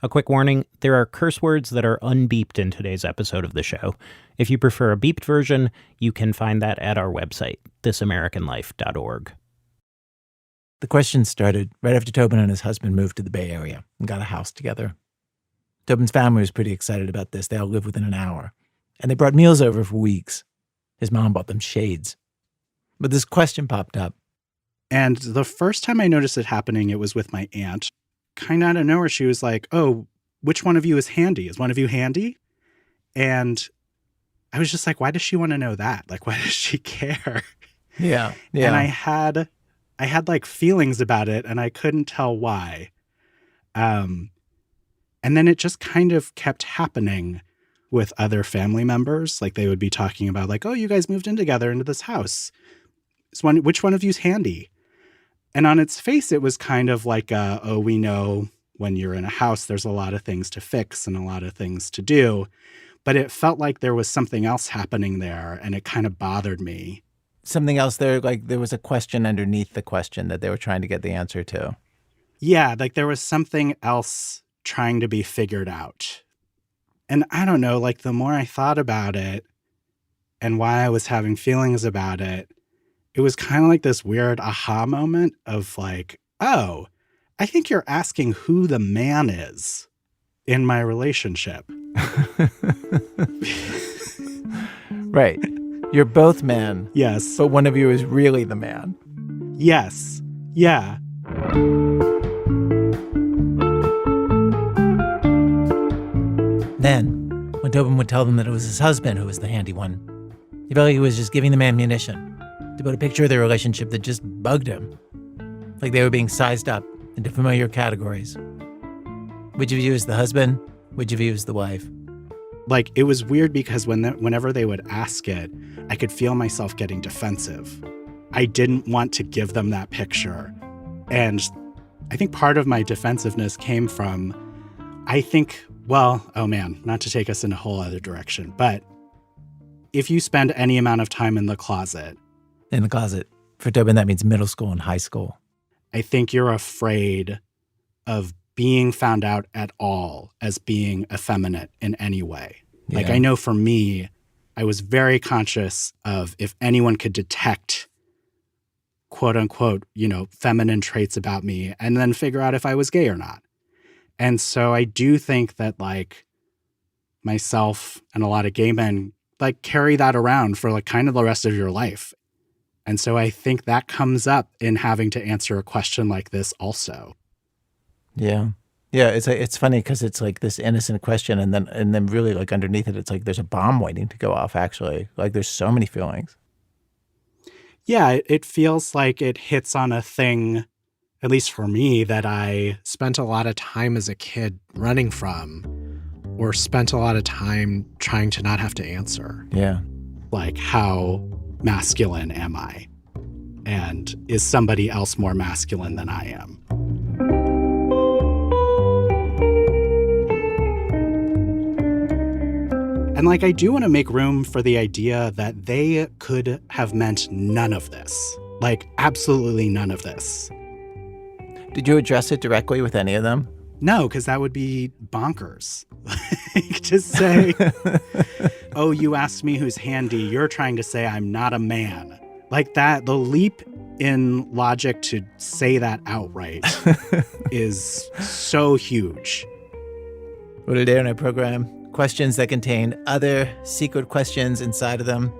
A quick warning, there are curse words that are unbeeped in today's episode of the show. If you prefer a beeped version, you can find that at our website, thisamericanlife.org. The question started right after Tobin and his husband moved to the Bay Area and got a house together. Tobin's family was pretty excited about this. They all lived within an hour. And they brought meals over for weeks. His mom bought them shades. But this question popped up. And the first time I noticed it happening, it was with my aunt. Kind of out of nowhere, she was like, "Oh, which one of you is handy? Is one of you handy?" And I was just like, why does she want to know that? Like, why does she care? Yeah. And I had like feelings about it, and I couldn't tell why. And then it just kind of kept happening with other family members. Like, they would be talking about like, "Oh, you guys moved in together into this house. Which one of you's handy?" And on its face, it was kind of like, oh, we know when you're in a house, there's a lot of things to fix and a lot of things to do. But it felt like there was something else happening there, and it kind of bothered me. Something else there, like there was a question underneath the question that they were trying to get the answer to. Yeah, like there was something else trying to be figured out. And I don't know, like the more I thought about it and why I was having feelings about it, it was kind of like this weird aha moment of like, oh, I think you're asking who the man is in my relationship. Right. You're both men. Yes. But one of you is really the man. Yes. Yeah. Then, when Tobin would tell them that it was his husband who was the handy one, he felt like he was just giving the man ammunition to put a picture of their relationship that just bugged him. Like they were being sized up into familiar categories. Which of you is the husband? Which of you is the wife? Like, it was weird because whenever they would ask it, I could feel myself getting defensive. I didn't want to give them that picture. And I think part of my defensiveness came from, oh man, not to take us in a whole other direction, but if you spend any amount of time in the closet. In the closet. For Tobin, that means middle school and high school. I think you're afraid of being found out at all as being effeminate in any way. Yeah. Like, I know for me, I was very conscious of if anyone could detect, quote unquote, feminine traits about me and then figure out if I was gay or not. And so I do think that like myself and a lot of gay men like carry that around for like kind of the rest of your life. And so I think that comes up in having to answer a question like this also. Yeah. Yeah, it's funny because it's like this innocent question and then really like underneath it, it's like there's a bomb waiting to go off actually. Like there's so many feelings. Yeah, it feels like it hits on a thing, at least for me, that I spent a lot of time as a kid running from or spent a lot of time trying to not have to answer. Yeah. Like, how masculine am I? And is somebody else more masculine than I am? And like, I do want to make room for the idea that they could have meant none of this. Like, absolutely none of this. Did you address it directly with any of them? No, because that would be bonkers. Like, to say, oh, you asked me who's handy. You're trying to say I'm not a man. Like that, the leap in logic to say that outright is so huge. Well, today on our program, questions that contain other secret questions inside of them.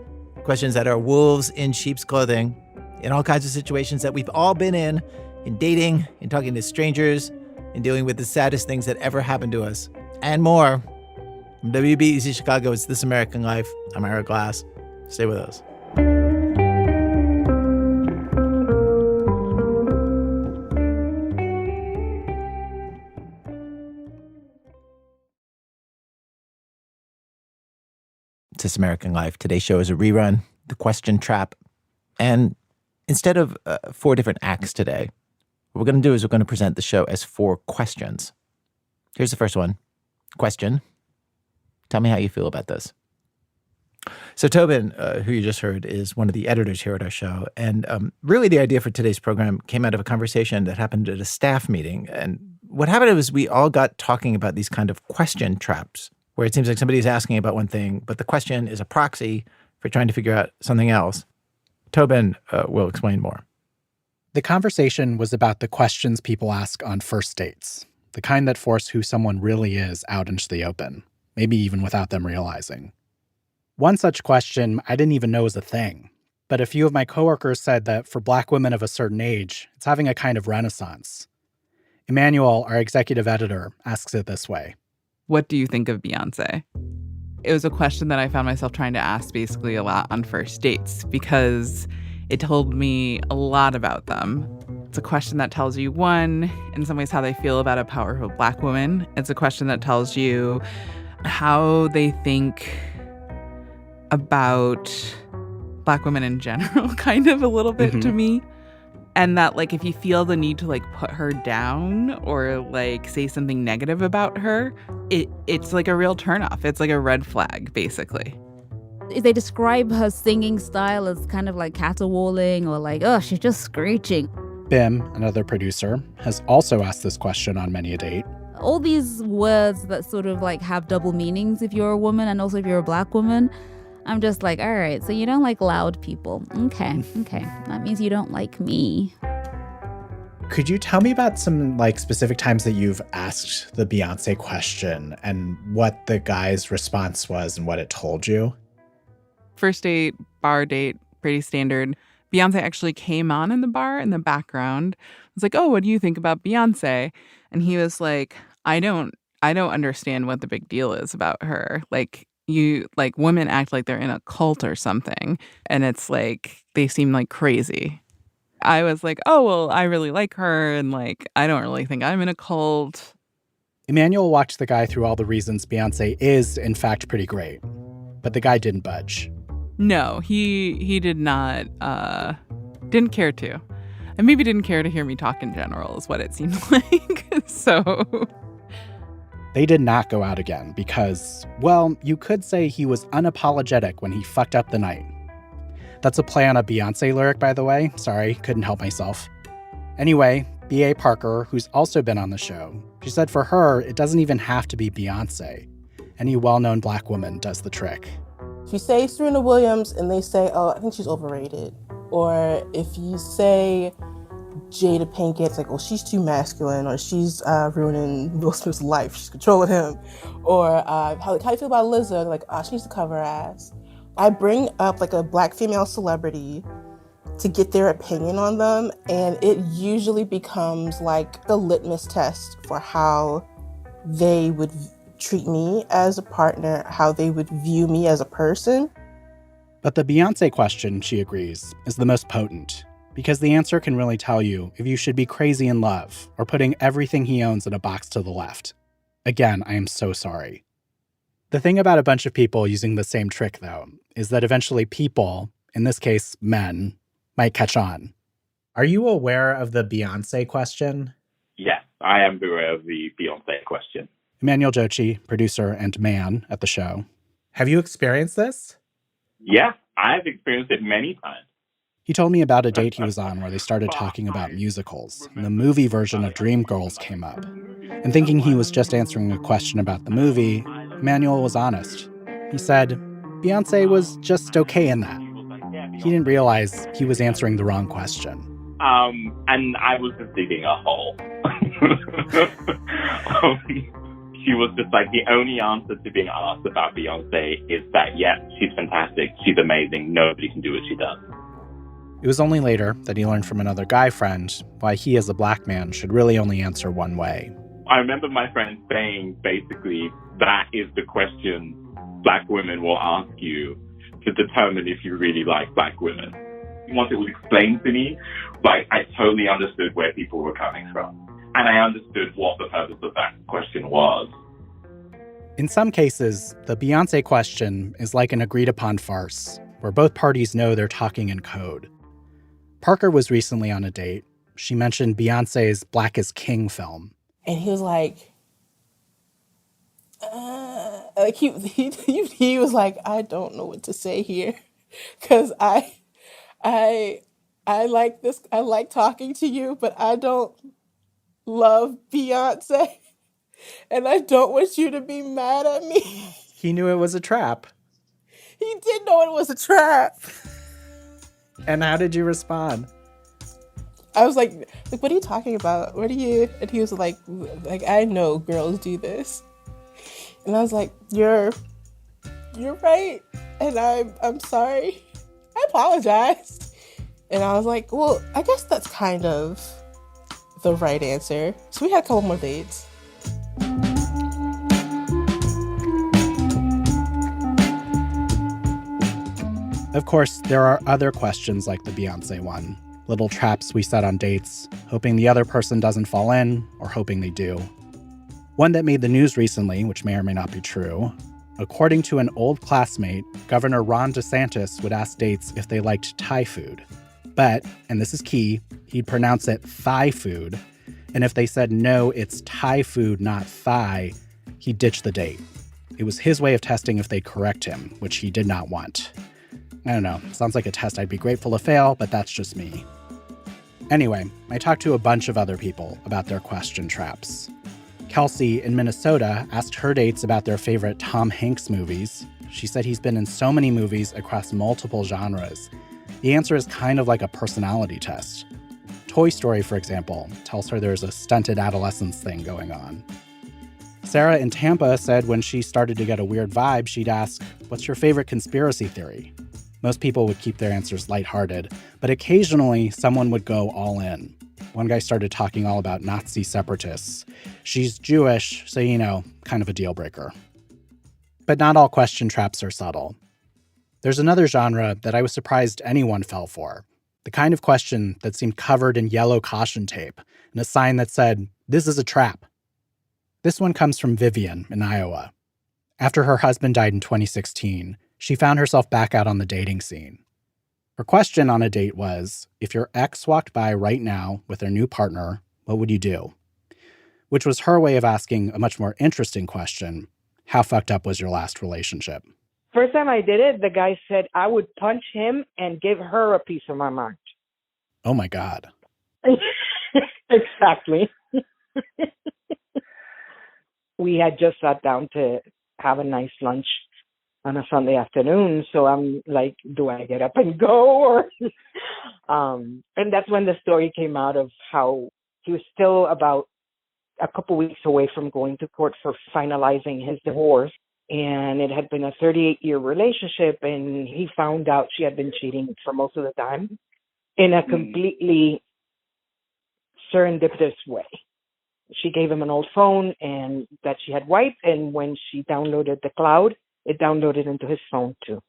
Questions that are wolves in sheep's clothing. In all kinds of situations that we've all been in dating, in talking to strangers, in dealing with the saddest things that ever happened to us, and more. From WBEZ Chicago, it's This American Life. I'm Ira Glass. Stay with us. It's This American Life. Today's show is a rerun, The Question Trap. And instead of 4 different acts today, what we're going to do is we're going to present the show as 4 questions. Here's the first one. Question. Tell me how you feel about this. So Tobin, who you just heard, is one of the editors here at our show. And really the idea for today's program came out of a conversation that happened at a staff meeting. And what happened was we all got talking about these kind of question traps, where it seems like somebody's asking about one thing, but the question is a proxy for trying to figure out something else. Tobin will explain more. The conversation was about the questions people ask on first dates, the kind that force who someone really is out into the open, maybe even without them realizing. One such question I didn't even know was a thing, but a few of my coworkers said that for Black women of a certain age, it's having a kind of renaissance. Emmanuel, our executive editor, asks it this way. What do you think of Beyoncé? It was a question that I found myself trying to ask basically a lot on first dates because it told me a lot about them. It's a question that tells you, one, in some ways how they feel about a powerful Black woman. It's a question that tells you how they think about Black women in general, kind of a little bit to me. And that, like, if you feel the need to, like, put her down or, like, say something negative about her, it's like a real turnoff. It's like a red flag, basically. They describe her singing style as kind of like caterwauling or like, oh, she's just screeching. Bim, another producer, has also asked this question on many a date. All these words that sort of like have double meanings if you're a woman and also if you're a Black woman. I'm just like, all right, so you don't like loud people. Okay. That means you don't like me. Could you tell me about some like specific times that you've asked the Beyoncé question and what the guy's response was and what it told you? First date, bar date, pretty standard. Beyoncé actually came on in the bar in the background. I was like, oh, what do you think about Beyoncé? And he was like, I don't understand what the big deal is about her. Like women act like they're in a cult or something. And it's like, they seem like crazy. I was like, oh, well, I really like her. And like, I don't really think I'm in a cult. Emmanuel walked the guy through all the reasons Beyoncé is, in fact, pretty great. But the guy didn't budge. No, he did not, didn't care to. And maybe didn't care to hear me talk in general is what it seemed like. So they did not go out again because, well, you could say he was unapologetic when he fucked up the night. That's a play on a Beyoncé lyric, by the way. Sorry, couldn't help myself. Anyway, B.A. Parker, who's also been on the show, she said for her, it doesn't even have to be Beyoncé. Any well-known Black woman does the trick. If you say Serena Williams and they say, oh, I think she's overrated. Or if you say Jada Pinkett, it's like, oh, she's too masculine, or she's ruining Will Smith's life, she's controlling him. Or how do you feel about Lizzo? Like, oh, she needs to cover her ass. I bring up like a Black female celebrity to get their opinion on them, and it usually becomes like the litmus test for how they would treat me as a partner, how they would view me as a person. But the Beyoncé question, she agrees, is the most potent, because the answer can really tell you if you should be crazy in love or putting everything he owns in a box to the left. Again, I am so sorry. The thing about a bunch of people using the same trick, though, is that eventually people, in this case men, might catch on. Are you aware of the Beyoncé question? Yes, I am aware of the Beyoncé question. Emmanuel Jochi, producer and man at the show. Have you experienced this? Yeah, I've experienced it many times. He told me about a date he was on where they started talking about musicals, and the movie version of Dreamgirls came up. And thinking he was just answering a question about the movie, Emmanuel was honest. He said Beyoncé was just okay in that. He didn't realize he was answering the wrong question. And I was just digging a hole. She was just like, the only answer to being asked about Beyoncé is that, yes, she's fantastic, she's amazing, nobody can do what she does. It was only later that he learned from another guy friend why he as a Black man should really only answer one way. I remember my friend saying, basically, that is the question Black women will ask you to determine if you really like Black women. Once it was explained to me, like, I totally understood where people were coming from. And I understood what the purpose of that question was. In some cases, the Beyoncé question is like an agreed-upon farce, where both parties know they're talking in code. Parker was recently on a date. She mentioned Beyoncé's Black is King film. And he was like he was like, I don't know what to say here, because I like this. I like talking to you, but I don't love Beyonce, and I don't want you to be mad at me. He knew it was a trap. He did know it was a trap. And how did you respond? I was like, what are you talking about? What are you? And he was like, I know girls do this. And I was like, you're right. And I'm sorry. I apologize. And I was like, well, I guess that's kind of the right answer. So we had a couple more dates. Of course, there are other questions like the Beyoncé one. Little traps we set on dates, hoping the other person doesn't fall in, or hoping they do. One that made the news recently, which may or may not be true. According to an old classmate, Governor Ron DeSantis would ask dates if they liked Thai food. But, and this is key, he'd pronounce it Thai food. And if they said, no, it's Thai food, not thigh, he'd ditch the date. It was his way of testing if they'd correct him, which he did not want. I don't know, sounds like a test I'd be grateful to fail, but that's just me. Anyway, I talked to a bunch of other people about their question traps. Kelsey in Minnesota asked her dates about their favorite Tom Hanks movies. She said he's been in so many movies across multiple genres. The answer is kind of like a personality test. Toy Story, for example, tells her there's a stunted adolescence thing going on. Sarah in Tampa said when she started to get a weird vibe, she'd ask, "What's your favorite conspiracy theory?" Most people would keep their answers lighthearted, but occasionally someone would go all in. One guy started talking all about Nazi separatists. She's Jewish, so kind of a deal breaker. But not all question traps are subtle. There's another genre that I was surprised anyone fell for. The kind of question that seemed covered in yellow caution tape and a sign that said, "This is a trap." This one comes from Vivian in Iowa. After her husband died in 2016, she found herself back out on the dating scene. Her question on a date was, if your ex walked by right now with their new partner, what would you do? Which was her way of asking a much more interesting question. How fucked up was your last relationship? First time I did it, the guy said I would punch him and give her a piece of my mind. Oh my God. Exactly. We had just sat down to have a nice lunch on a Sunday afternoon. So I'm like, do I get up and go? Or and that's when the story came out of how he was still about a couple weeks away from going to court for finalizing his divorce. And it had been a 38-year relationship, and he found out she had been cheating for most of the time in a completely serendipitous way. She gave him an old phone and that she had wiped, and when she downloaded the cloud, it downloaded into his phone too.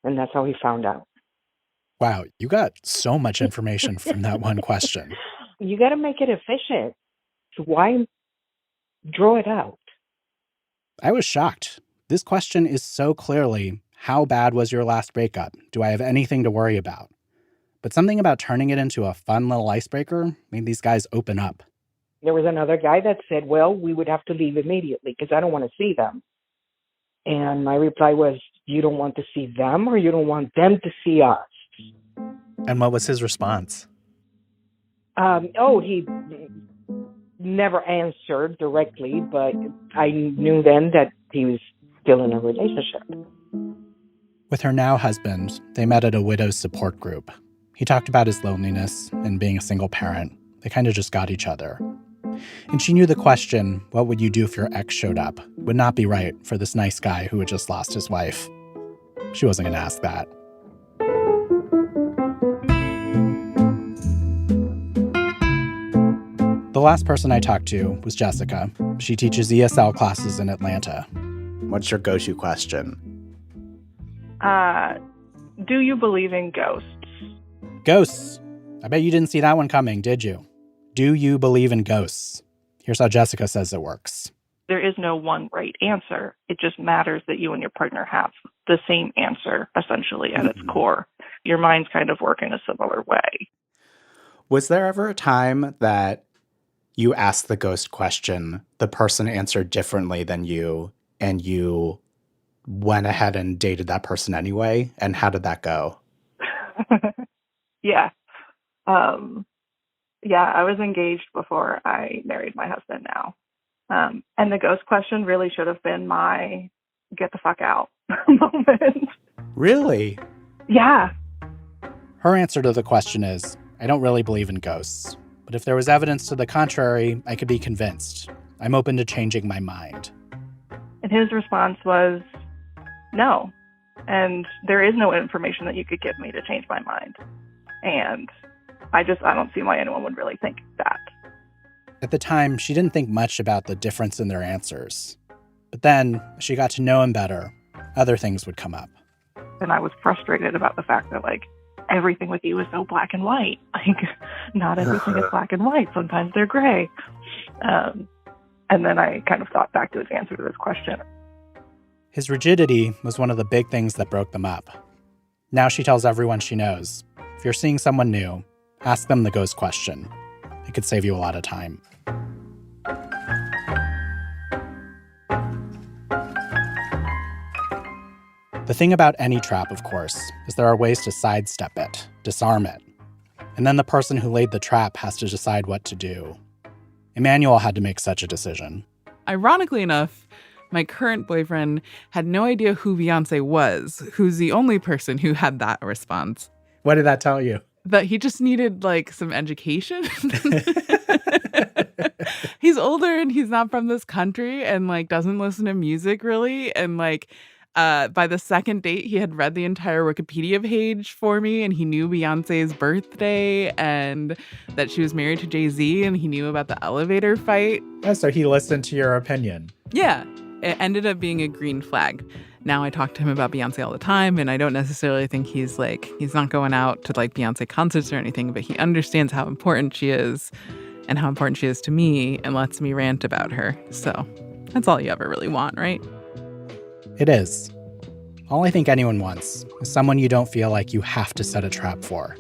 And that's how he found out. Wow, you got so much information from that one question. You got to make it efficient. So why draw it out? I was shocked. This question is so clearly, how bad was your last breakup? Do I have anything to worry about? But something about turning it into a fun little icebreaker made these guys open up. There was another guy that said, well, we would have to leave immediately because I don't want to see them. And my reply was, you don't want to see them or you don't want them to see us? And what was his response? He never answered directly, but I knew then that he was still in a relationship. With her now husband, they met at a widow's support group. He talked about his loneliness and being a single parent. They kind of just got each other. And she knew the question, what would you do if your ex showed up, would not be right for this nice guy who had just lost his wife. She wasn't going to ask that. The last person I talked to was Jessica. She teaches ESL classes in Atlanta. What's your go-to question? Do you believe in ghosts? Ghosts. I bet you didn't see that one coming, did you? Do you believe in ghosts? Here's how Jessica says it works. There is no one right answer. It just matters that you and your partner have the same answer, essentially, at its core. Your minds kind of work in a similar way. Was there ever a time that you asked the ghost question, the person answered differently than you, and you went ahead and dated that person anyway? And how did that go? Yeah. Yeah, I was engaged before I married my husband now. And the ghost question really should have been my get the fuck out moment. Really? Yeah. Her answer to the question is, I don't really believe in ghosts. But if there was evidence to the contrary, I could be convinced. I'm open to changing my mind. And his response was, no. And there is no information that you could give me to change my mind. And I don't see why anyone would really think that. At the time, she didn't think much about the difference in their answers. But then, as she got to know him better, other things would come up. And I was frustrated about the fact that, like, everything with you is so black and white. Like, not everything is black and white. Sometimes they're gray. And then I kind of thought back to his answer to this question. His rigidity was one of the big things that broke them up. Now she tells everyone she knows, if you're seeing someone new, ask them the ghost question. It could save you a lot of time. The thing about any trap, of course, is there are ways to sidestep it, disarm it. And then the person who laid the trap has to decide what to do. Emmanuel had to make such a decision. Ironically enough, my current boyfriend had no idea who Beyoncé was, who's the only person who had that response. What did that tell you? That he just needed, like, some education. He's older and he's not from this country and, like, doesn't listen to music really. And, like, by the second date, he had read the entire Wikipedia page for me and he knew Beyonce's birthday and that she was married to Jay-Z and he knew about the elevator fight. Oh, so he listened to your opinion. Yeah. It ended up being a green flag. Now I talk to him about Beyonce all the time, and I don't necessarily think he's not going out to like Beyonce concerts or anything, but he understands how important she is and how important she is to me and lets me rant about her. So that's all you ever really want, right? It is. All I think anyone wants is someone you don't feel like you have to set a trap for.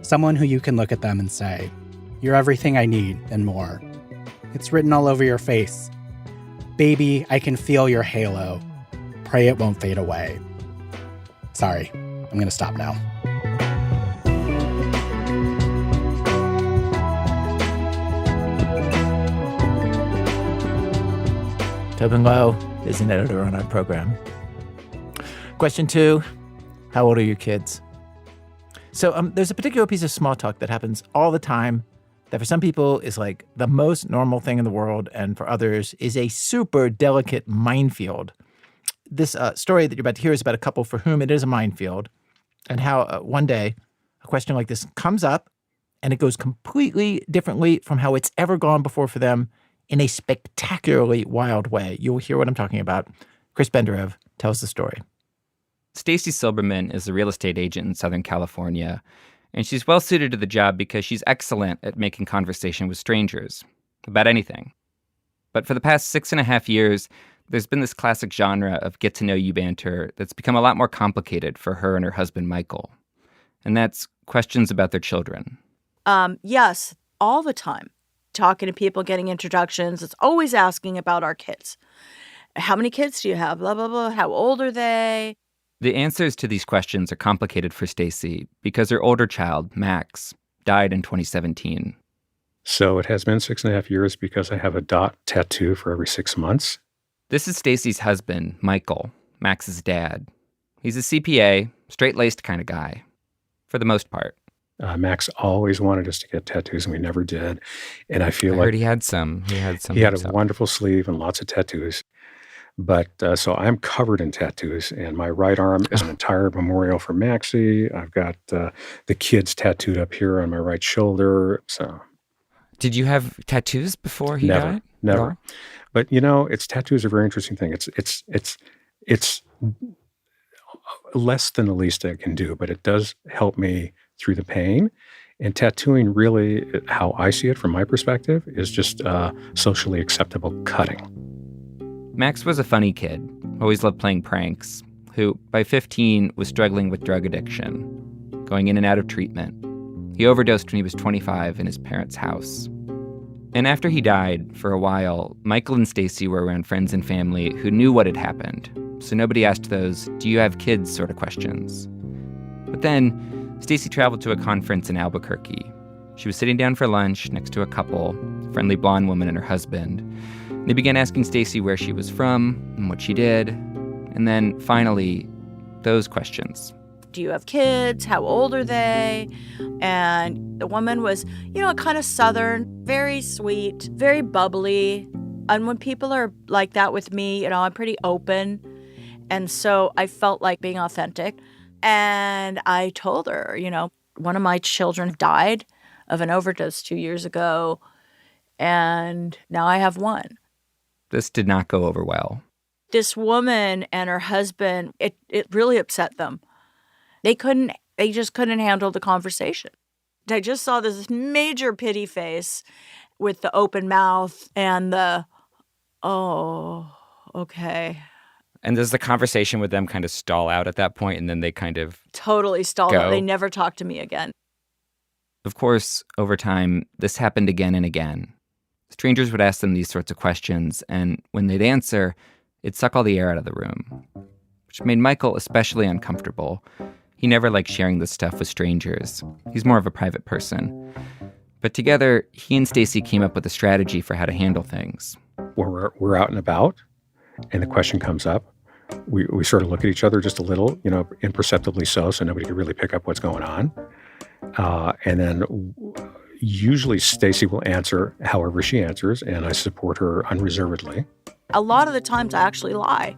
Someone who you can look at them and say, you're everything I need and more. It's written all over your face. Baby, I can feel your halo. Pray it won't fade away. Sorry, I'm going to stop now. Tobin Low is an editor on our program. Question 2, how old are your kids? So there's a particular piece of small talk that happens all the time that for some people is like the most normal thing in the world, and for others is a super delicate minefield. This story that you're about to hear is about a couple for whom it is a minefield, and how one day a question like this comes up, and it goes completely differently from how it's ever gone before for them in a spectacularly wild way. You'll hear what I'm talking about. Chris Benderev tells the story. Stacy Silberman is a real estate agent in Southern California, and she's well suited to the job because she's excellent at making conversation with strangers about anything. But for the past 6.5 years, there's been this classic genre of get-to-know-you banter that's become a lot more complicated for her and her husband, Michael. And that's questions about their children. Yes, all the time. Talking to people, getting introductions. It's always asking about our kids. How many kids do you have? Blah, blah, blah. How old are they? The answers to these questions are complicated for Stacy because her older child, Max, died in 2017. So it has been 6.5 years because I have a dot tattoo for every 6 months. This is Stacy's husband, Michael, Max's dad. He's a CPA, straight-laced kind of guy, for the most part. Max always wanted us to get tattoos, and we never did. And I feel I heard he had some. He had He had a wonderful sleeve and lots of tattoos. But so I'm covered in tattoos, and my right arm is an entire memorial for Maxie. I've got the kids tattooed up here on my right shoulder. So, did you have tattoos before he died? Never. But tattoos are a very interesting thing. It's less than the least I can do, but it does help me through the pain. And tattooing really, how I see it from my perspective, is just socially acceptable cutting. Max was a funny kid, always loved playing pranks, who, by 15, was struggling with drug addiction, going in and out of treatment. He overdosed when he was 25 in his parents' house. And after he died, for a while, Michael and Stacy were around friends and family who knew what had happened, so nobody asked those, "Do you have kids?" sort of questions. But then, Stacy traveled to a conference in Albuquerque. She was sitting down for lunch next to a couple, a friendly blonde woman and her husband. They began asking Stacy where she was from and what she did. And then, finally, those questions. Do you have kids? How old are they? And the woman was, kind of Southern, very sweet, very bubbly. And when people are like that with me, I'm pretty open. And so I felt like being authentic. And I told her, one of my children died of an overdose 2 years ago. And now I have one. This did not go over well. This woman and her husband, it really upset them. They just couldn't handle the conversation. I just saw this major pity face with the open mouth and the, oh, okay. And does the conversation with them kind of stall out at that point, and then they kind of totally stalled out? They never talked to me again. Of course, over time, this happened again and again. Strangers would ask them these sorts of questions, and when they'd answer, it'd suck all the air out of the room, which made Michael especially uncomfortable. He never liked sharing this stuff with strangers. He's more of a private person. But together, he and Stacy came up with a strategy for how to handle things. We're out and about, and the question comes up. We sort of look at each other just a little, imperceptibly so nobody can really pick up what's going on. And then usually Stacy will answer however she answers, and I support her unreservedly. A lot of the times I actually lie.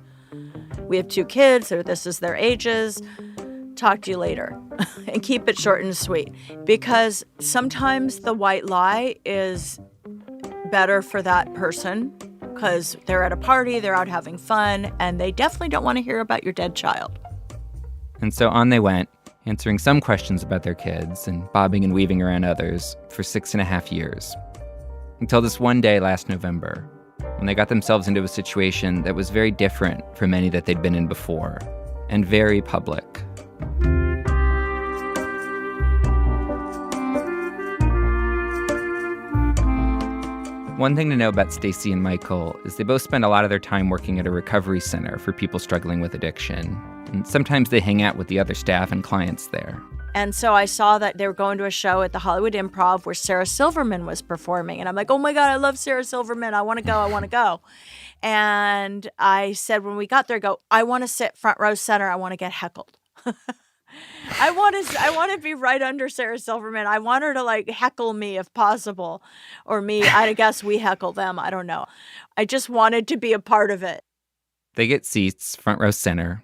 We have 2 kids, or this is their ages. Talk to you later. And keep it short and sweet. Because sometimes the white lie is better for that person because they're at a party, they're out having fun, and they definitely don't want to hear about your dead child. And so on they went, answering some questions about their kids and bobbing and weaving around others for 6.5 years. Until this one day last November, when they got themselves into a situation that was very different from any that they'd been in before, and very public. One thing to know about Stacy and Michael is they both spend a lot of their time working at a recovery center for people struggling with addiction. And sometimes they hang out with the other staff and clients there. And so I saw that they were going to a show at the Hollywood Improv where Sarah Silverman was performing. And I'm like, oh my God, I love Sarah Silverman. I want to go. And I said when we got there, I want to sit front row center. I want to get heckled. I want to be right under Sarah Silverman. I want her to heckle me if possible. Or me, I guess we heckle them. I don't know. I just wanted to be a part of it. They get seats, front row center.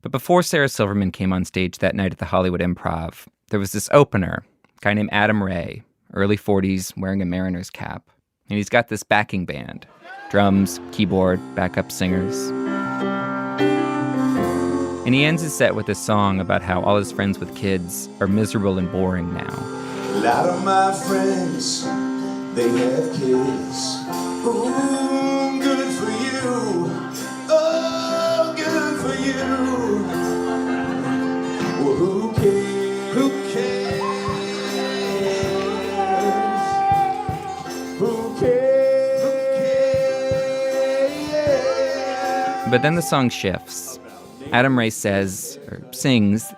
But before Sarah Silverman came on stage that night at the Hollywood Improv, there was this opener, a guy named Adam Ray, early 40s, wearing a Mariners cap. And he's got this backing band, drums, keyboard, backup singers. And he ends his set with a song about how all his friends with kids are miserable and boring now. A lot of my friends, they have kids. Ooh, good for you. Oh, good for you. Well, who cares? Who cares? Who cares? But then the song shifts. Adam Ray sings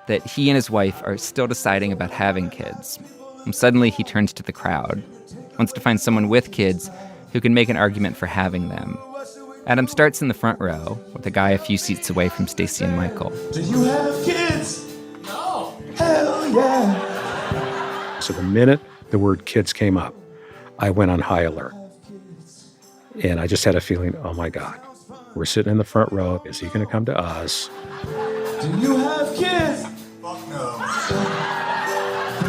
that he and his wife are still deciding about having kids. And suddenly he turns to the crowd, wants to find someone with kids who can make an argument for having them. Adam starts in the front row with a guy a few seats away from Stacy and Michael. Do you have kids? No. Hell yeah. So the minute the word kids came up, I went on high alert. And I just had a feeling, oh my God, we're sitting in the front row. Is he going to come to us? Do you have kids? Fuck no.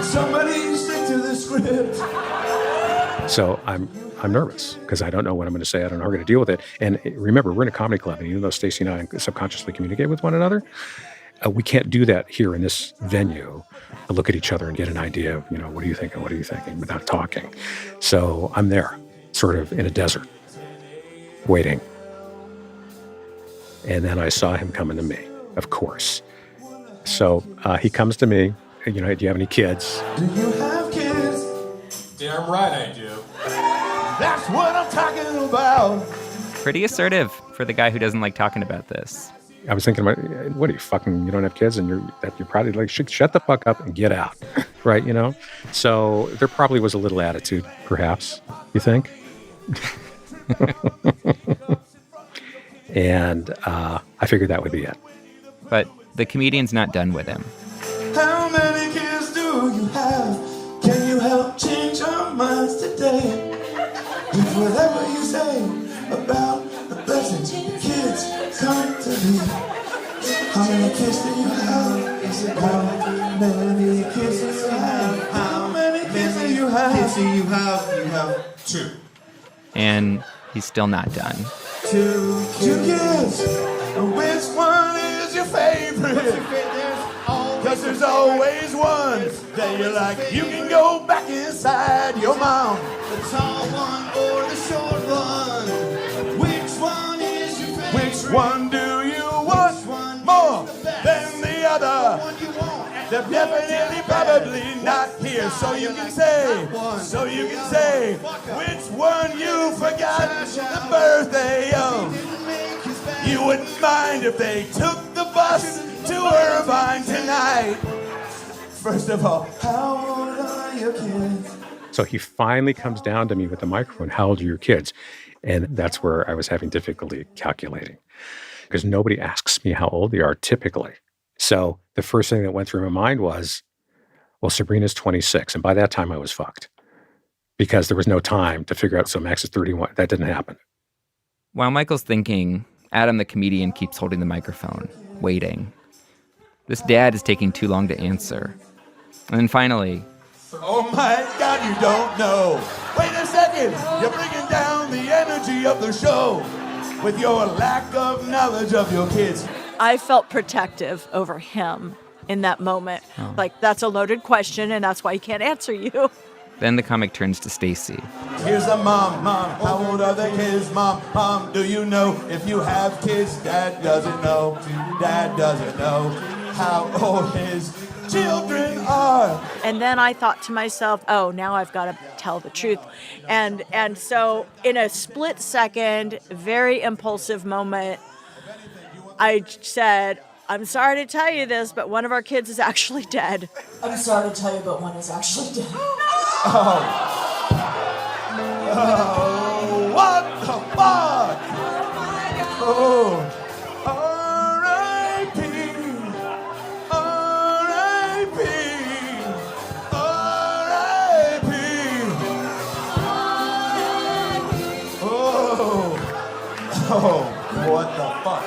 Somebody stick to the script. So I'm nervous because I don't know what I'm going to say. I don't know how we're going to deal with it. And remember, we're in a comedy club, and even though Stacy and I subconsciously communicate with one another, we can't do that here in this venue. Look at each other and get an idea of, what are you thinking? What are you thinking? Without talking. So I'm there, sort of in a desert, waiting. And then I saw him coming to me, of course. So he comes to me, do you have any kids? Do you have kids? Damn right I do. That's what I'm talking about. Pretty assertive for the guy who doesn't like talking about this. I was thinking, what are you, fucking, you don't have kids? And you're probably like, shut the fuck up and get out. right? So there probably was a little attitude, perhaps, you think? And I figured that would be it. But the comedian's not done with him. How many kids do you have? Can you help change our minds today? With whatever you say about the blessings kids come to me. How many kids do you have? How many kids do you have? How many kids do you have? Kids do you have? You have 2. And he's still not done. 2 kids. Which one is your favorite? Cause there's always one that you like. You can go back inside your mom. The tall one or the short one. Which one is your favorite? Which one do you want more than the other? They're definitely probably not here. So you can say, which one you forgot the birthday of. You wouldn't mind if they took the bus to Irvine tonight. First of all, how old are your kids? So he finally comes down to me with the microphone. How old are your kids? And that's where I was having difficulty calculating, because nobody asks me how old they are typically. So the first thing that went through my mind was, well, Sabrina's 26. And by that time I was fucked, because there was no time to figure out. So Max is 31. That didn't happen. While Michael's thinking, Adam the comedian keeps holding the microphone, waiting. This dad is taking too long to answer. And then finally... Oh my God, you don't know. Wait a second. You're bringing down the energy of the show with your lack of knowledge of your kids. I felt protective over him in that moment. Oh. Like, that's a loaded question, and that's why he can't answer you. Then the comic turns to Stacy. Here's a mom, how old are the kids? Mom, do you know if you have kids? Dad doesn't know how old his children are. And then I thought to myself, oh, now I've got to tell the truth. And so in a split second, very impulsive moment, I said, I'm sorry to tell you this, but one of our kids is actually dead. I'm sorry to tell you, but one is actually dead. Oh, what the fuck? Oh, R.I.P. R.I.P. R.I.P. Oh, what the fuck?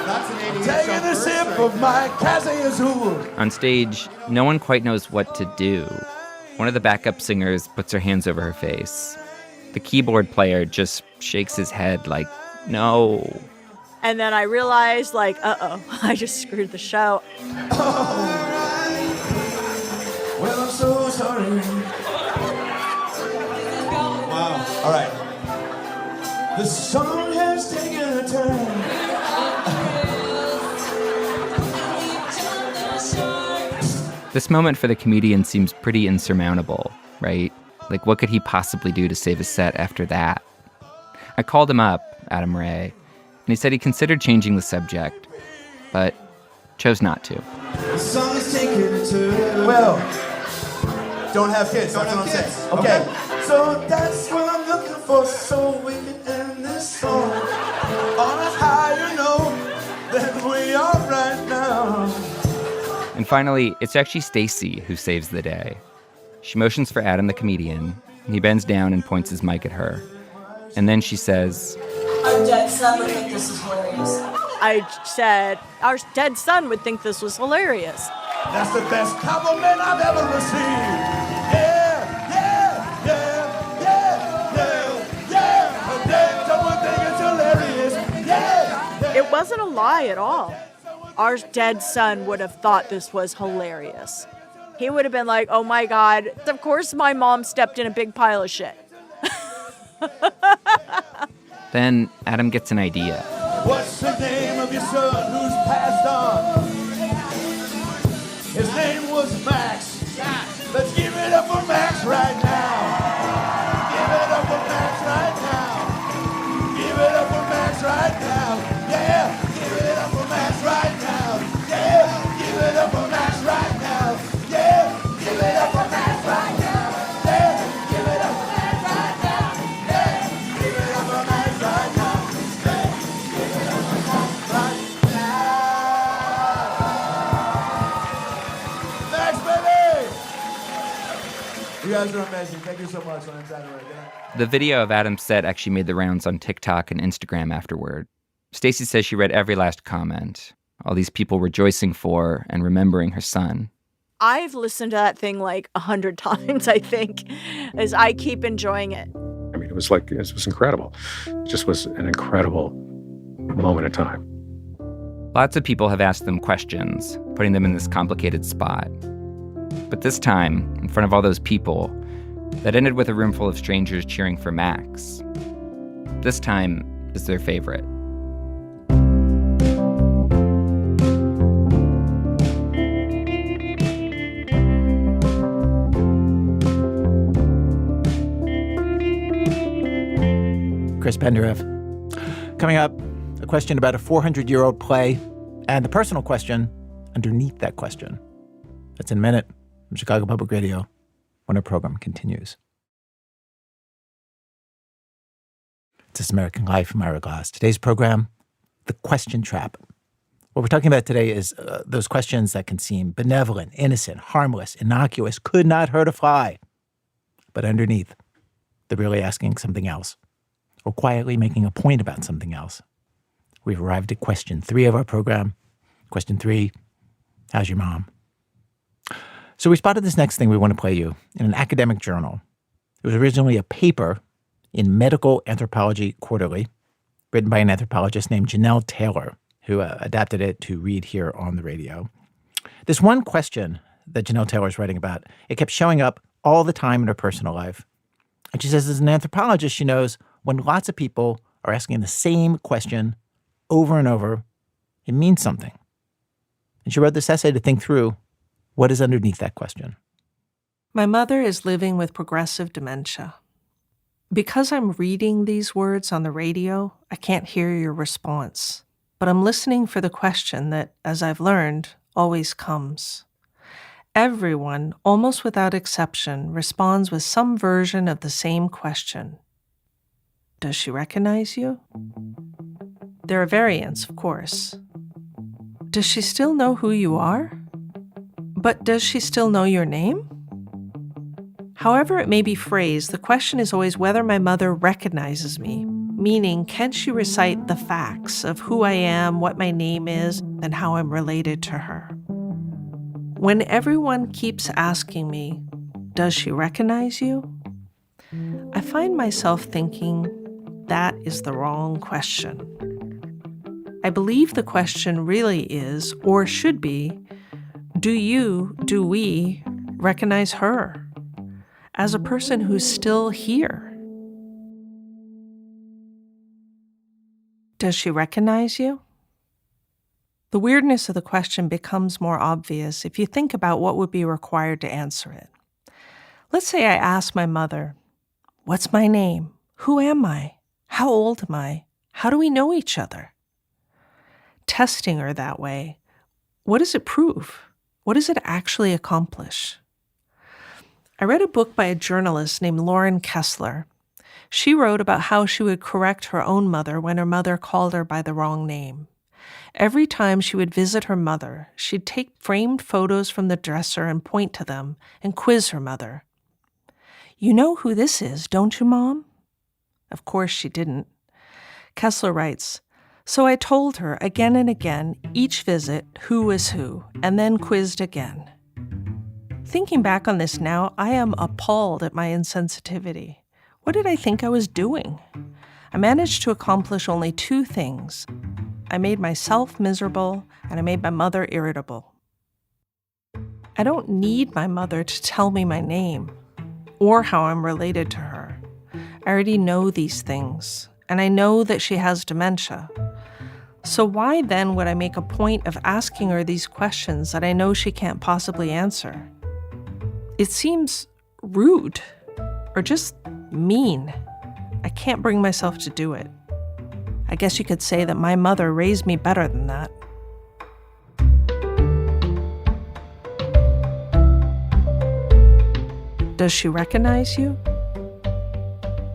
That's an 80s taking a sip of my Cassie Azul. On stage, no one quite knows what to do. One of the backup singers puts her hands over her face. The keyboard player just shakes his head like, no. And then I realized, like, uh-oh, I just screwed the show. Oh, well, I'm so sorry. Wow. All right. The song has taken a turn. This moment for the comedian seems pretty insurmountable, right? Like, what could he possibly do to save his set after that? I called him up, Adam Ray, and he said he considered changing the subject, but chose not to. The song is taking a turn. Well, don't have kids. That's what I'm saying. Okay. So that's what I'm looking for, so we can end this song on a higher note than we are right now. And finally, it's actually Stacy who saves the day. She motions for Adam the comedian, and he bends down and points his mic at her. And then she says, Our dead son would think this is hilarious. I said, our dead son would think this was hilarious. That's the best compliment I've ever received. Yeah. Her dead son would think it's hilarious. Yeah. It wasn't a lie at all. Our dead son would have thought this was hilarious. He would have been like, oh my God, of course my mom stepped in a big pile of shit. Then Adam gets an idea. What's the name of your son who's passed on? His name was Max. Let's give it up for Max right now. Give it up for Max right now. Give it up for Max right now. Yeah. Give it up for Max right now. Yeah. Give it up for Max right now. Yeah. guys are amazing. Thank you so much on Inside Right. The video of Adam's set actually made the rounds on TikTok and Instagram afterward. Stacey says she read every last comment, all these people rejoicing for and remembering her son. I've listened to that thing like 100 times, I think, as I keep enjoying it. I mean, it was incredible. It just was an incredible moment in time. Lots of people have asked them questions, putting them in this complicated spot. But this time, in front of all those people, that ended with a room full of strangers cheering for Max. This time is their favorite. Chris Penderev. Coming up, a question about a 400-year-old play and the personal question underneath that question. That's in a minute from Chicago Public Radio when our program continues. This is American Life. I'm Ira Glass. Today's program, The Question Trap. What we're talking about today is those questions that can seem benevolent, innocent, harmless, innocuous, could not hurt a fly. But underneath, they're really asking something else, or quietly making a point about something else. We've arrived at question 3 of our program. Question 3, how's your mom? So we spotted this next thing we want to play you in an academic journal. It was originally a paper in Medical Anthropology Quarterly, written by an anthropologist named Janelle Taylor, who adapted it to read here on the radio. This one question that Janelle Taylor is writing about, it kept showing up all the time in her personal life. And she says as an anthropologist, she knows when lots of people are asking the same question over and over, it means something. And she wrote this essay to think through what is underneath that question. My mother is living with progressive dementia. Because I'm reading these words on the radio, I can't hear your response. But I'm listening for the question that, as I've learned, always comes. Everyone, almost without exception, responds with some version of the same question. Does she recognize you? There are variants, of course. Does she still know who you are? But does she still know your name? However it may be phrased, the question is always whether my mother recognizes me, meaning can she recite the facts of who I am, what my name is, and how I'm related to her. When everyone keeps asking me, does she recognize you? I find myself thinking that is the wrong question. I believe the question really is, or should be, do we recognize her as a person who's still here? Does she recognize you? The weirdness of the question becomes more obvious if you think about what would be required to answer it. Let's say I ask my mother, what's my name? Who am I? How old am I? How do we know each other? Testing her that way, what does it prove? What does it actually accomplish? I read a book by a journalist named Lauren Kessler. She wrote about how she would correct her own mother when her mother called her by the wrong name. Every time she would visit her mother, she'd take framed photos from the dresser and point to them and quiz her mother. You know who this is, don't you, Mom? Of course she didn't. Kessler writes, so I told her again and again, each visit, who was who, and then quizzed again. Thinking back on this now, I am appalled at my insensitivity. What did I think I was doing? I managed to accomplish only 2 things. I made myself miserable, and I made my mother irritable. I don't need my mother to tell me my name or how I'm related to her. I already know these things, and I know that she has dementia. So why then would I make a point of asking her these questions that I know she can't possibly answer? It seems rude or just mean. I can't bring myself to do it. I guess you could say that my mother raised me better than that. Does she recognize you?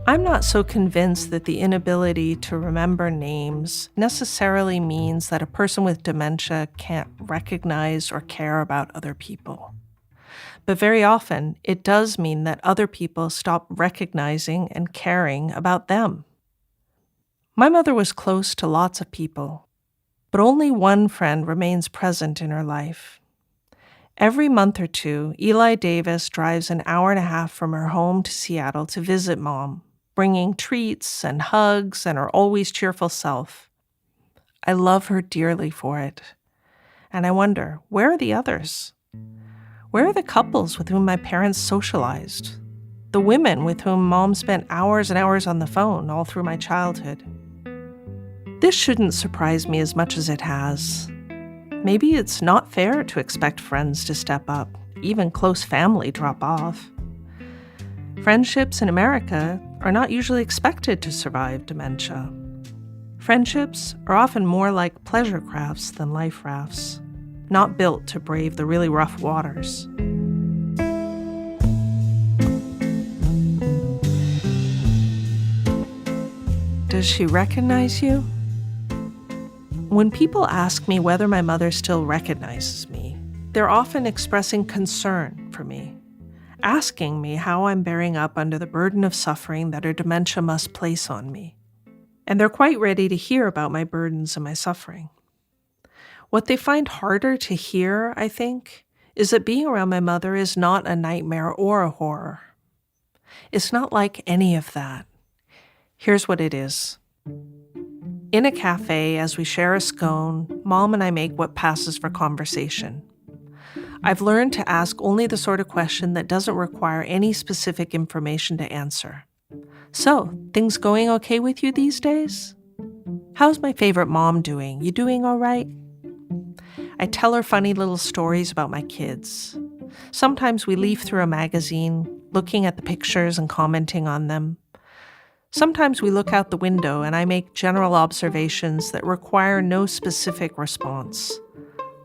I'm not so convinced that the inability to remember names necessarily means that a person with dementia can't recognize or care about other people. But very often, it does mean that other people stop recognizing and caring about them. My mother was close to lots of people, but only one friend remains present in her life. Every month or two, Eli Davis drives an hour and a half from her home to Seattle to visit Mom, bringing treats and hugs and her always cheerful self. I love her dearly for it. And I wonder, where are the others? Where are the couples with whom my parents socialized? The women with whom Mom spent hours and hours on the phone all through my childhood? This shouldn't surprise me as much as it has. Maybe it's not fair to expect friends to step up, even close family drop off. Friendships in America are not usually expected to survive dementia. Friendships are often more like pleasure crafts than life rafts, not built to brave the really rough waters. Does she recognize you? When people ask me whether my mother still recognizes me, they're often expressing concern for me, asking me how I'm bearing up under the burden of suffering that her dementia must place on me. And they're quite ready to hear about my burdens and my suffering. What they find harder to hear, I think, is that being around my mother is not a nightmare or a horror. It's not like any of that. Here's what it is. In a cafe, as we share a scone, Mom and I make what passes for conversation. I've learned to ask only the sort of question that doesn't require any specific information to answer. So, things going okay with you these days? How's my favorite mom doing? You doing all right? I tell her funny little stories about my kids. Sometimes we leaf through a magazine, looking at the pictures and commenting on them. Sometimes we look out the window and I make general observations that require no specific response.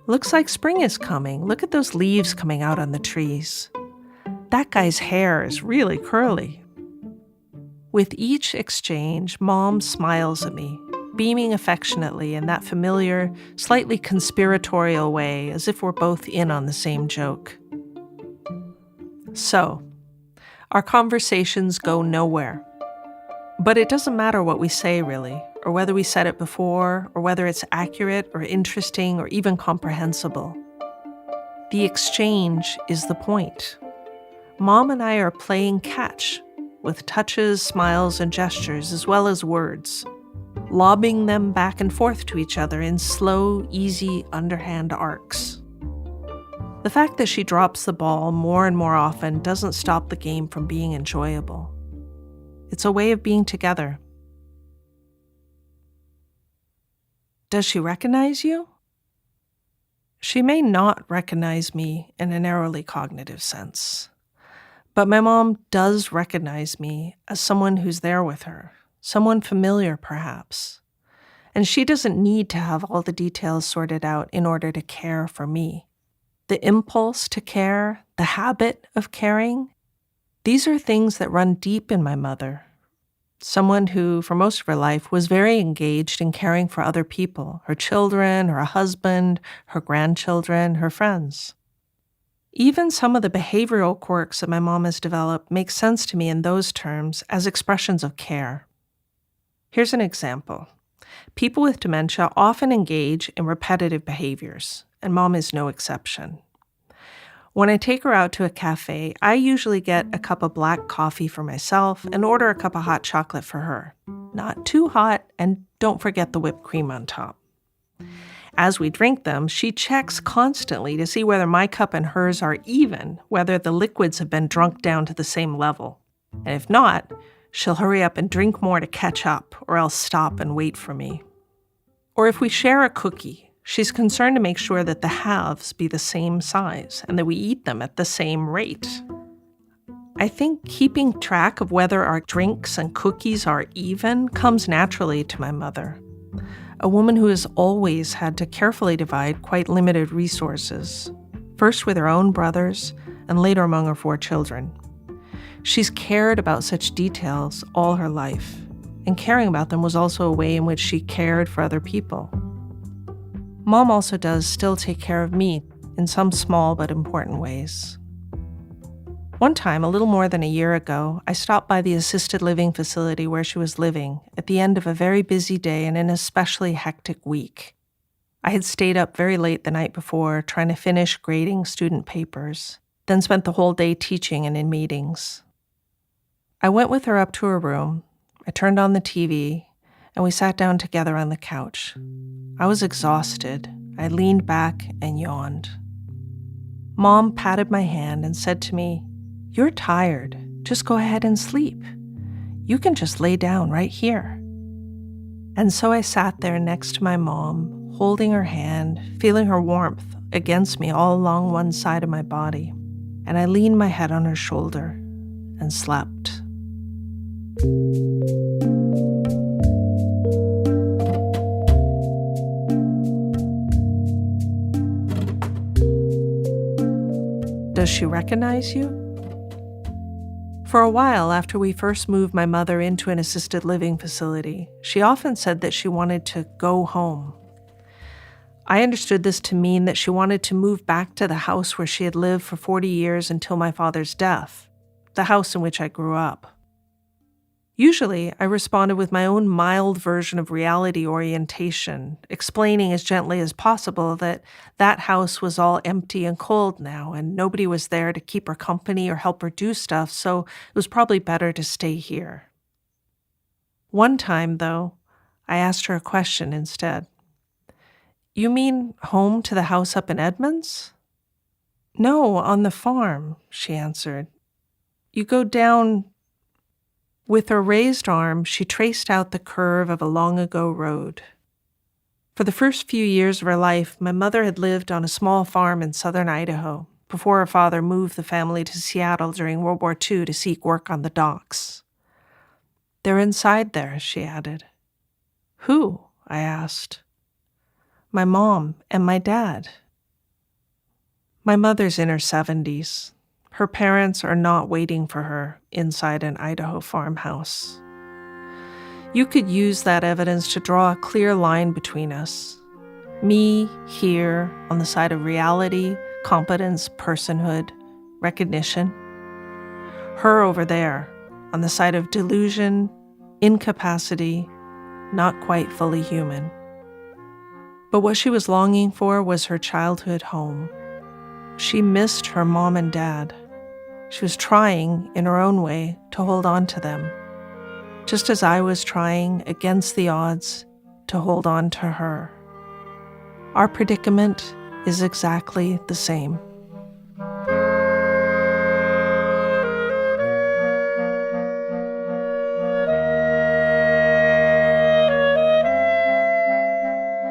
Looks like spring is coming. Look at those leaves coming out on the trees. That guy's hair is really curly. With each exchange, Mom smiles at me, beaming affectionately in that familiar, slightly conspiratorial way, as if we're both in on the same joke. So, our conversations go nowhere. But it doesn't matter what we say, really, or whether we said it before, or whether it's accurate or interesting or even comprehensible. The exchange is the point. Mom and I are playing catch, with touches, smiles, and gestures, as well as words, lobbing them back and forth to each other in slow, easy, underhand arcs. The fact that she drops the ball more and more often doesn't stop the game from being enjoyable. It's a way of being together. Does she recognize you? She may not recognize me in a narrowly cognitive sense, but my mom does recognize me as someone who's there with her, someone familiar perhaps, and she doesn't need to have all the details sorted out in order to care for me. The impulse to care, the habit of caring, these are things that run deep in my mother, someone who, for most of her life, was very engaged in caring for other people, her children, her husband, her grandchildren, her friends. Even some of the behavioral quirks that my mom has developed make sense to me in those terms as expressions of care. Here's an example. People with dementia often engage in repetitive behaviors, and Mom is no exception. When I take her out to a cafe, I usually get a cup of black coffee for myself and order a cup of hot chocolate for her. Not too hot, and don't forget the whipped cream on top. As we drink them, she checks constantly to see whether my cup and hers are even, whether the liquids have been drunk down to the same level. And if not, she'll hurry up and drink more to catch up, or else stop and wait for me. Or if we share a cookie, she's concerned to make sure that the halves be the same size and that we eat them at the same rate. I think keeping track of whether our drinks and cookies are even comes naturally to my mother, a woman who has always had to carefully divide quite limited resources, first with her own brothers and later among her 4 children. She's cared about such details all her life, and caring about them was also a way in which she cared for other people. Mom also does still take care of me in some small but important ways. One time, a little more than a year ago, I stopped by the assisted living facility where she was living at the end of a very busy day and an especially hectic week. I had stayed up very late the night before trying to finish grading student papers, then spent the whole day teaching and in meetings. I went with her up to her room, I turned on the TV, and we sat down together on the couch. I was exhausted. I leaned back and yawned. Mom patted my hand and said to me, "You're tired. Just go ahead and sleep. You can just lay down right here." And so I sat there next to my mom, holding her hand, feeling her warmth against me all along one side of my body. And I leaned my head on her shoulder and slept. Does she recognize you? For a while after we first moved my mother into an assisted living facility, she often said that she wanted to go home. I understood this to mean that she wanted to move back to the house where she had lived for 40 years until my father's death, the house in which I grew up. Usually, I responded with my own mild version of reality orientation, explaining as gently as possible that that house was all empty and cold now, and nobody was there to keep her company or help her do stuff, so it was probably better to stay here. One time, though, I asked her a question instead. "You mean home to the house up in Edmonds?" "No, on the farm," she answered. "You go down..." With her raised arm, she traced out the curve of a long-ago road. For the first few years of her life, my mother had lived on a small farm in southern Idaho before her father moved the family to Seattle during World War II to seek work on the docks. "They're inside there," she added. "Who?" I asked. "My mom and my dad." My mother's in her 70s. Her parents are not waiting for her inside an Idaho farmhouse. You could use that evidence to draw a clear line between us. Me here on the side of reality, competence, personhood, recognition. Her over there on the side of delusion, incapacity, not quite fully human. But what she was longing for was her childhood home. She missed her mom and dad. She was trying, in her own way, to hold on to them, just as I was trying, against the odds, to hold on to her. Our predicament is exactly the same.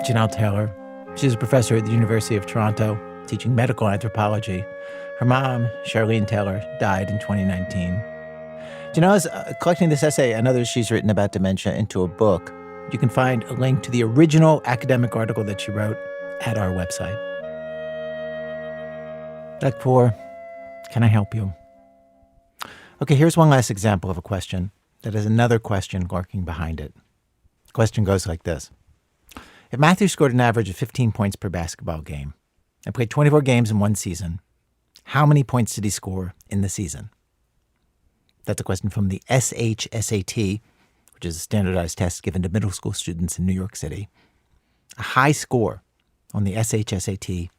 Janelle Taylor. She's a professor at the University of Toronto, teaching medical anthropology. Her mom, Charlene Taylor, died in 2019. Janelle is collecting this essay and others she's written about dementia into a book. You can find a link to the original academic article that she wrote at our website. Deck 4, can I help you? Okay, here's one last example of a question that has another question lurking behind it. The question goes like this. If Matthew scored an average of 15 points per basketball game and played 24 games in one season, how many points did he score in the season? That's a question from the SHSAT, which is a standardized test given to middle school students in New York City. A high score on the SHSAT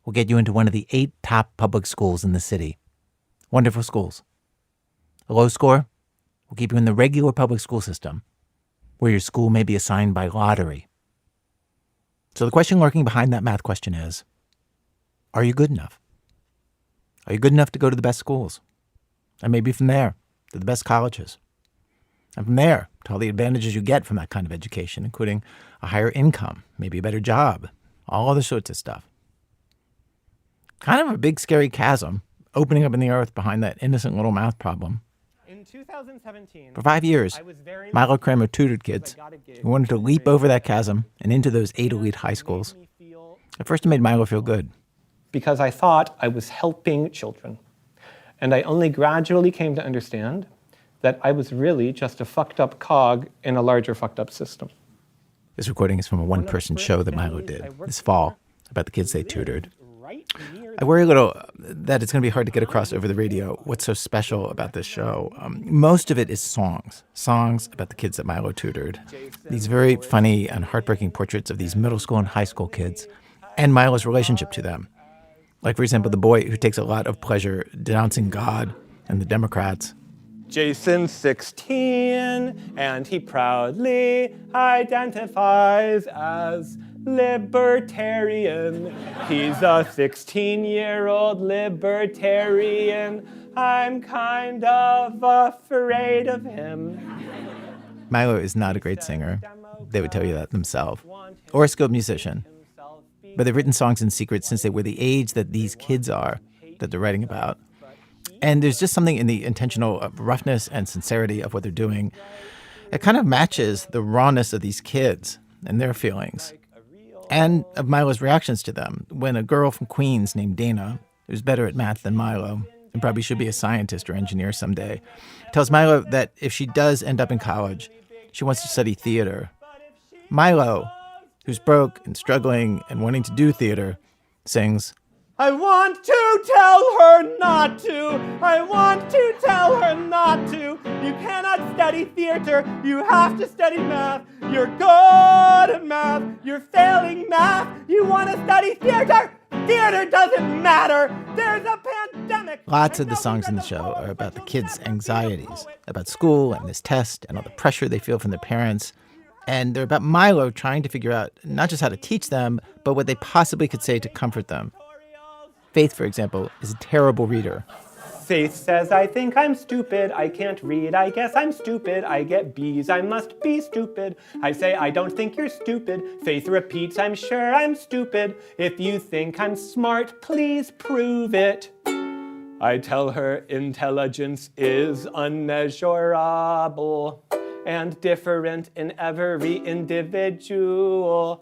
will get you into one of the 8 top public schools in the city. Wonderful schools. A low score will keep you in the regular public school system, where your school may be assigned by lottery. So the question lurking behind that math question is, are you good enough? Are you good enough to go to the best schools? And maybe from there to the best colleges. And from there to all the advantages you get from that kind of education, including a higher income, maybe a better job, all other sorts of stuff. Kind of a big, scary chasm opening up in the earth behind that innocent little math problem. In 2017, for 5 years, Milo Kramer tutored kids who wanted to leap over that chasm and into those 8 elite high schools. At first, it made Milo feel good. Because I thought I was helping children. And I only gradually came to understand that I was really just a fucked up cog in a larger fucked up system. This recording is from a one-person show that Milo did this fall about the kids they tutored. I worry a little that it's going to be hard to get across over the radio what's so special about this show. Most of it is songs about the kids that Milo tutored. These very funny and heartbreaking portraits of these middle school and high school kids and Milo's relationship to them. Like, for example, the boy who takes a lot of pleasure denouncing God and the Democrats. Jason's 16, and he proudly identifies as libertarian. He's a 16-year-old libertarian. I'm kind of afraid of him. Milo is not a great singer. They would tell you that themselves. Or a skilled musician. But they've written songs in secret since they were the age that these kids are that they're writing about. And there's just something in the intentional roughness and sincerity of what they're doing. It kind of matches the rawness of these kids and their feelings. And of Milo's reactions to them. When a girl from Queens named Dana, who's better at math than Milo, and probably should be a scientist or engineer someday, tells Milo that if she does end up in college, she wants to study theater. Milo, who's broke and struggling and wanting to do theater, sings, I want to tell her not to. I want to tell her not to. You cannot study theater. You have to study math. You're good at math. You're failing math. You want to study theater. Theater doesn't matter. There's a pandemic. Lots of the songs in the show are about the kids' anxieties, about school and this test and all the pressure they feel from their parents. And they're about Milo trying to figure out not just how to teach them, but what they possibly could say to comfort them. Faith, for example, is a terrible reader. Faith says, I think I'm stupid. I can't read. I guess I'm stupid. I get B's. I must be stupid. I say, I don't think you're stupid. Faith repeats, I'm sure I'm stupid. If you think I'm smart, please prove it. I tell her intelligence is unmeasurable and different in every individual.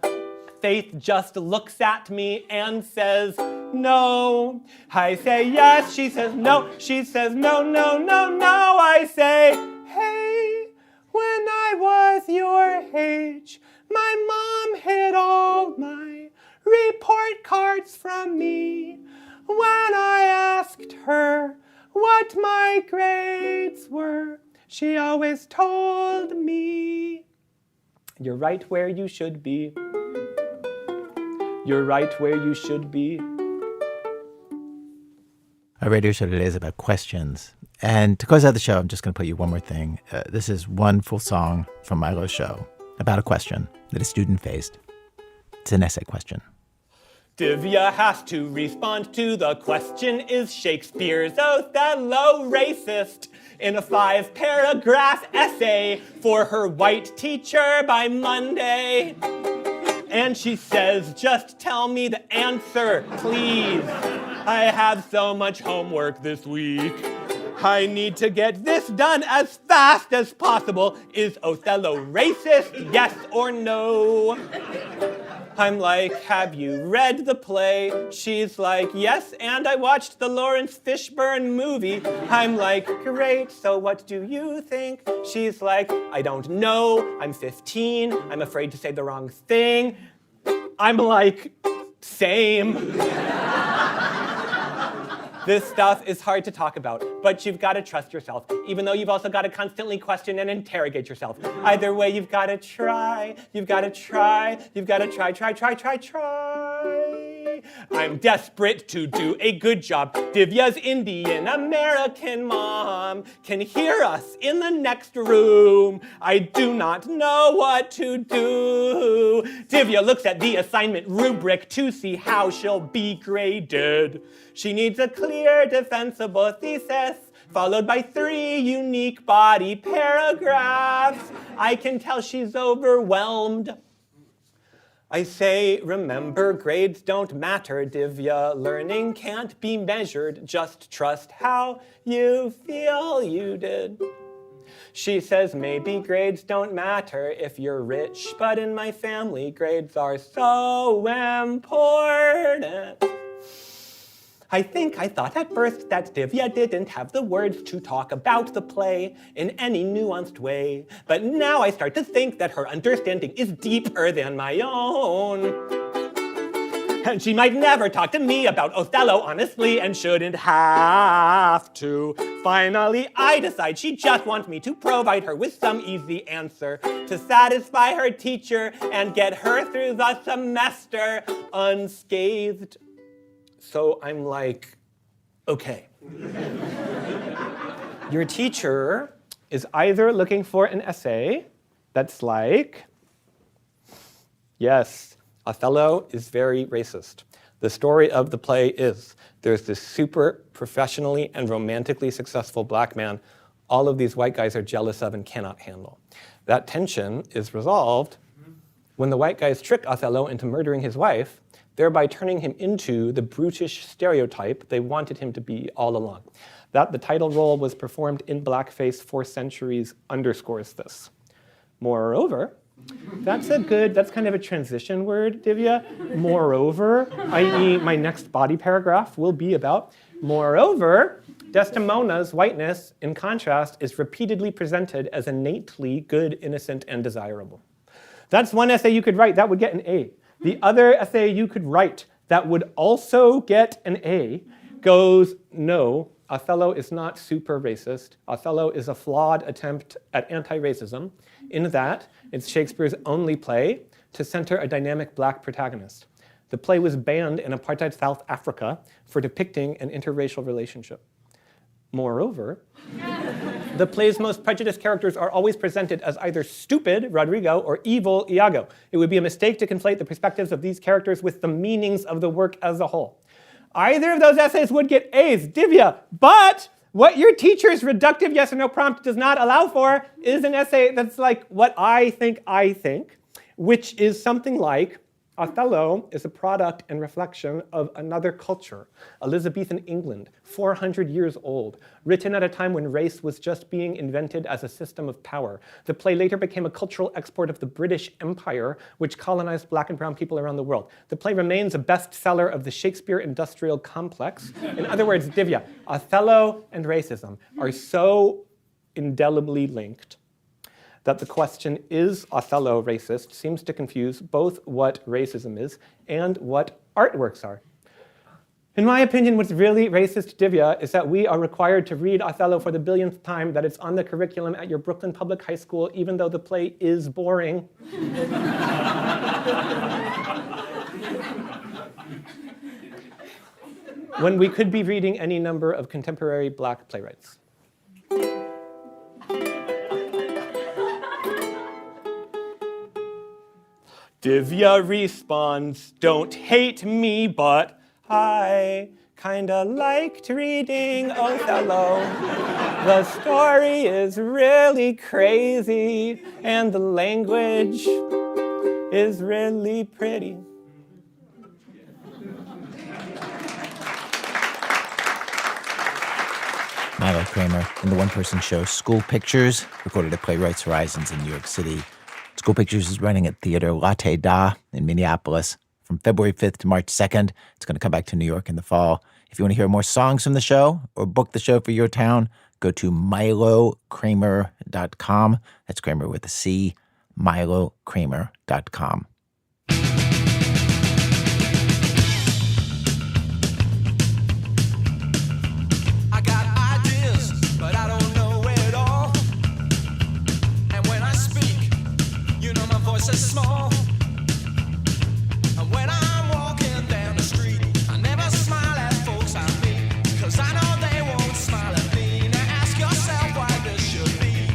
Faith just looks at me and says, no. I say yes, she says no. She says no, no, no, no. I say, hey, when I was your age, my mom hid all my report cards from me. When I asked her what my grades were, she always told me, you're right where you should be. You're right where you should be. Our radio show today is about questions. And to close out the show, I'm just going to play you one more thing. This is one full song from Milo's show about a question that a student faced. It's an essay question. Divya has to respond to the question, is Shakespeare's Othello racist? In a 5-paragraph essay for her white teacher by Monday. And she says, just tell me the answer, please. I have so much homework this week. I need to get this done as fast as possible. Is Othello racist, yes or no? I'm like, have you read the play? She's like, yes, and I watched the Lawrence Fishburne movie. I'm like, great, so what do you think? She's like, I don't know, I'm 15, I'm afraid to say the wrong thing. I'm like, same. This stuff is hard to talk about, but you've got to trust yourself, even though you've also got to constantly question and interrogate yourself. Either way, you've got to try, you've got to try, you've got to try. I'm desperate to do a good job. Divya's Indian American mom can hear us in the next room. I do not know what to do. Divya looks at the assignment rubric to see how she'll be graded. She needs a clear, defensible thesis, followed by 3 unique body paragraphs. I can tell she's overwhelmed. I say, remember, grades don't matter, Divya. Learning can't be measured. Just trust how you feel you did. She says, maybe grades don't matter if you're rich, but in my family, grades are so important. I thought at first that Divya didn't have the words to talk about the play in any nuanced way. But now I start to think that her understanding is deeper than my own. And she might never talk to me about Othello honestly and shouldn't have to. Finally, I decide she just wants me to provide her with some easy answer to satisfy her teacher and get her through the semester unscathed. So I'm like, okay. Your teacher is either looking for an essay that's like, yes, Othello is very racist. The story of the play is there's this super professionally and romantically successful black man all of these white guys are jealous of and cannot handle. That tension is resolved when the white guys trick Othello into murdering his wife, thereby turning him into the brutish stereotype they wanted him to be all along. That the title role was performed in blackface for centuries underscores this. Moreover, that's kind of a transition word, Divya. Moreover, i.e. my next body paragraph will be about, moreover, Desdemona's whiteness, in contrast, is repeatedly presented as innately good, innocent, and desirable. That's one essay you could write, that would get an A. The other essay you could write that would also get an A goes, no, Othello is not super racist. Othello is a flawed attempt at anti-racism in that it's Shakespeare's only play to center a dynamic black protagonist. The play was banned in apartheid South Africa for depicting an interracial relationship. Moreover, the play's most prejudiced characters are always presented as either stupid, Rodrigo, or evil, Iago. It would be a mistake to conflate the perspectives of these characters with the meanings of the work as a whole. Either of those essays would get A's, Divya, but what your teacher's reductive yes or no prompt does not allow for is an essay that's like what I think, which is something like, Othello is a product and reflection of another culture, Elizabethan England, 400 years old, written at a time when race was just being invented as a system of power. The play later became a cultural export of the British Empire, which colonized black and brown people around the world. The play remains a bestseller of the Shakespeare industrial complex. In other words, Divya, Othello and racism are so indelibly linked that the question, is Othello racist, seems to confuse both what racism is and what artworks are. In my opinion, what's really racist, Divya, is that we are required to read Othello for the billionth time, that it's on the curriculum at your Brooklyn Public High School, even though the play is boring. When we could be reading any number of contemporary black playwrights. Divya responds, don't hate me, but I kinda liked reading Othello. The story is really crazy, and the language is really pretty. Milo Kramer in the one-person show School Pictures, recorded at Playwrights Horizons in New York City. School Pictures is running at Theater Latte Da in Minneapolis from February 5th to March 2nd. It's going to come back to New York in the fall. If you want to hear more songs from the show or book the show for your town, go to milokramer.com. That's Kramer with a C, milokramer.com. Small. And when I'm walking down the street, I never smile at folks I meet, 'cause I know they won't smile at me. Now ask yourself why this should be.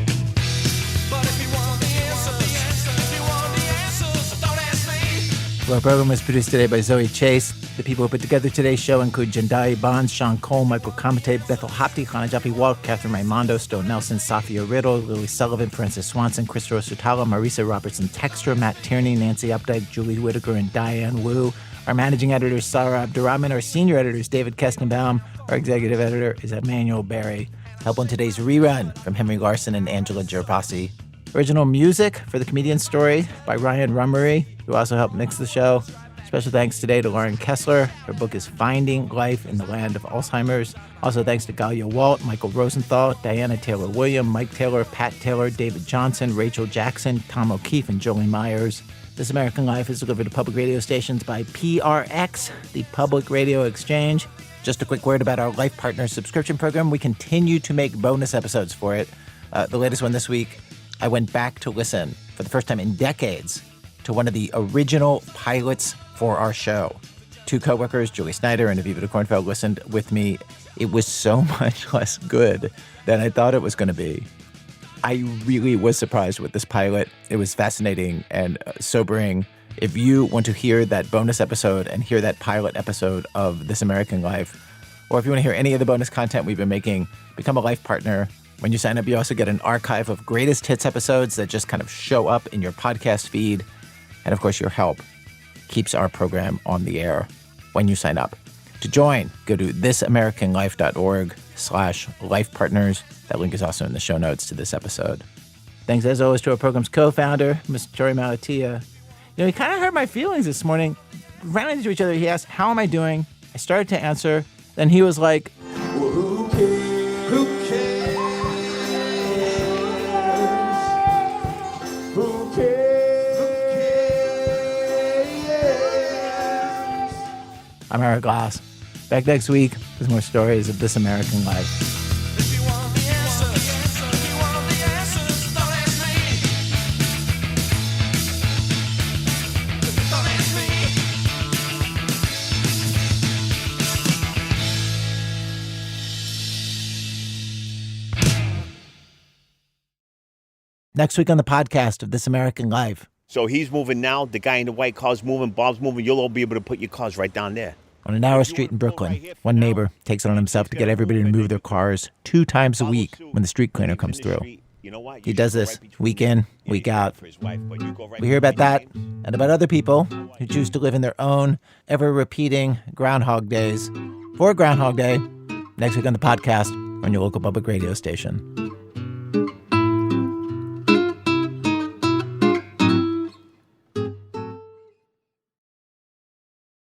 But if you want the answers, don't ask me. Our program was produced today by Zoe Chase. The people who put together today's show include Jendai Bonds, Sean Cole, Michael Kamate, Bethel Hapti, Khana Jaffe Walt, Catherine Raimondo, Stowe Nelson, Safia Riddle, Lily Sullivan, Francis Swanson, Krista Rosutala, Marisa Robertson Texter, Matt Tierney, Nancy Updike, Julie Whitaker, and Diane Wu. Our managing editor is Sarah Abdurrahman. Our senior editor is David Kestenbaum. Our executive editor is Emmanuel Berry. Help on today's rerun from Henry Larson and Angela Gervasi. Original music for The Comedian Story by Ryan Rummery, who also helped mix the show. Special thanks today to Lauren Kessler. Her book is Finding Life in the Land of Alzheimer's. Also thanks to Galia Walt, Michael Rosenthal, Diana Taylor-William, Mike Taylor, Pat Taylor, David Johnson, Rachel Jackson, Tom O'Keefe, and Jolie Myers. This American Life is delivered to public radio stations by PRX, the Public Radio Exchange. Just a quick word about our Life Partners subscription program. We continue to make bonus episodes for it. The latest one this week, I went back to listen for the first time in decades to one of the original pilots for our show. Two coworkers, Julie Snyder and Aviva de Kornfeld, listened with me. It was so much less good than I thought it was going to be. I really was surprised with this pilot. It was fascinating and sobering. If you want to hear that bonus episode and hear that pilot episode of This American Life, or if you want to hear any of the bonus content we've been making, become a Life Partner. When you sign up, you also get an archive of greatest hits episodes that just kind of show up in your podcast feed. And of course, your help keeps our program on the air when you sign up. To join, go to thisamericanlife.org/lifepartners. That link is also in the show notes to this episode. Thanks, as always, to our program's co-founder, Mr. Tori Malatia. He kind of hurt my feelings this morning. We ran into each other. He asked, how am I doing? I started to answer. Then he was like, well, who cares? Who cares? Who cares? I'm Ira Glass. Back next week with more stories of This American Life. Next week on the podcast of This American Life. So he's moving now. The guy in the white car's moving. Bob's moving. You'll all be able to put your cars right down there. On a narrow street in Brooklyn, one neighbor takes it on himself to get everybody to move their cars 2 times a week when the street cleaner comes through. He does this week in, week out. We hear about that and about other people who choose to live in their own ever-repeating Groundhog Days. For Groundhog Day, next week on the podcast on your local public radio station.